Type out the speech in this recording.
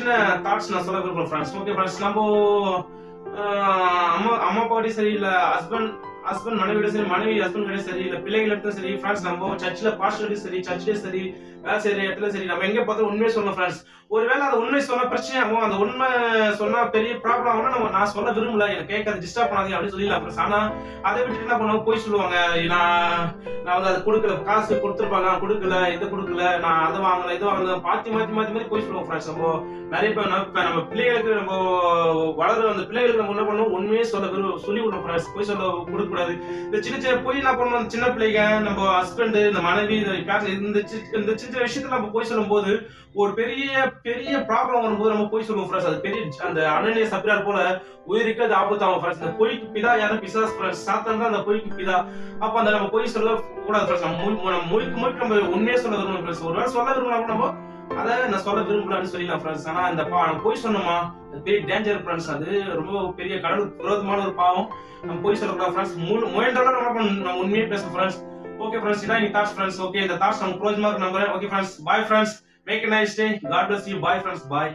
சின்ன தாட்ஸ் நான் சொல்ல விரும்புறேன் ஃப்ரெண்ட்ஸ். ஓகே ஃப்ரெண்ட்ஸ், நம்ம அம்மா அப்பாட்டி சரி, இல்ல ஹஸ்பண்ட் மனைவியோட சரி, மனைவி ஹஸ்பண்ட் கிட்ட சரி, இல்ல பிள்ளைகளுக்கும் சரி ஃப்ரெண்ட்ஸ், நம்ம சர்ச்சில் பாஸ்டர்கிட்ட சரி, சர்ச்சிலே சரி, வேலை செய்யற இடத்துல சரி, நம்ம எங்க பார்த்தா உண்மையை சொல்லணும் ஃப்ரெண்ட்ஸ். ஒருவேளை அந்த உண்மை சொன்ன பிரச்சனை ஆகும், அந்த உண்மை சொன்னா பெரிய ப்ராப்ளம் ஆகும்னா நான் சொல்ல விரும்பல, எனக்கு கேட்காது, டிஸ்டர்ப் பண்ணாதீங்க அப்படின்னு சொல்லிடலாம் ஃப்ரெண்ட்ஸ். ஆனா அதை விட்டுட்டு என்ன பண்ணுவோம், போய் சொல்லுவாங்க, நான் வந்து அது கொடுக்கல, காசு கொடுத்துருப்பாங்க, நான் கொடுக்கல, இது கொடுக்கல, நான் அதை வாங்கல, இது வாங்கல, மாத்தி போய் சொல்லுவோம் ஃப்ரெண்ட்ஸ். நம்ம நிறைய பேர் நம்ம பிள்ளைகளுக்கு நம்ம வளர அந்த பிள்ளைகளுக்கு நம்ம என்ன பண்ணுவோம், உண்மையே சொல்லி விடணும் ஃப்ரெண்ட்ஸ். போய் சொல்ல கொடுக்க கூடாது. இந்த சின்ன போய் என்ன பண்ணுவோம், சின்ன பிள்ளைங்க, நம்ம ஹஸ்பண்ட், இந்த மனைவி, இந்த சின்ன விஷயத்துல நம்ம போய் சொல்லும் போது ஒரு பெரிய ப்ராப்ளம் வரும்போது நம்ம போய் சொல்லுவோம் ஃப்ரெண்ட்ஸ். அது பெரிய அந்த அனனியா சப்ரியார் போல உயிருக்கு அது ஆபத்தாகும் ஃப்ரெண்ட்ஸ். இந்த பொய்க்கு பிதா யாரும் பிசாசு ஃப்ரெண்ட்ஸ், சாத்தான் தான் அந்த பொய்க்கு பிதா. அப்ப அந்த நம்ம பொய் சொல்ல கூடாது ஃப்ரெண்ட்ஸ். நம்ம முழுக்க நம்ம உண்மையே சொல்ல விரும்பணும் ஃப்ரெண்ட்ஸ். ஒருவேளை சொல்ல விரும்பலாம் நம்ம அதை நான் சொல்ல விரும்பலான்னு சொல்லிடலாம் ஃப்ரெண்ட்ஸ். ஆனா இந்த பொய் சொன்னோமா, அது பெரிய டேஞ்சர் ஃப்ரெண்ட்ஸ். அது ரொம்ப பெரிய கடவுளுக்கு விரோதமான ஒரு பாவம். நம்ம பொய் சொல்லக்கூடாது ஃப்ரெண்ட்ஸ். முயன்றளவு நம்ம உண்மையே பேசணும் ஃப்ரெண்ட்ஸ். ஓகே ஃப்ரெண்ட்ஸ், இதான் என் தாட்ஸ் ஃப்ரெண்ட்ஸ். ஓகே, இந்த தாட்ஸ் நம்ம ப்ரோஜனமா இருக்கு நம்புறேன். Okay friends, bye friends, make a nice day. God bless you. Bye friends, bye.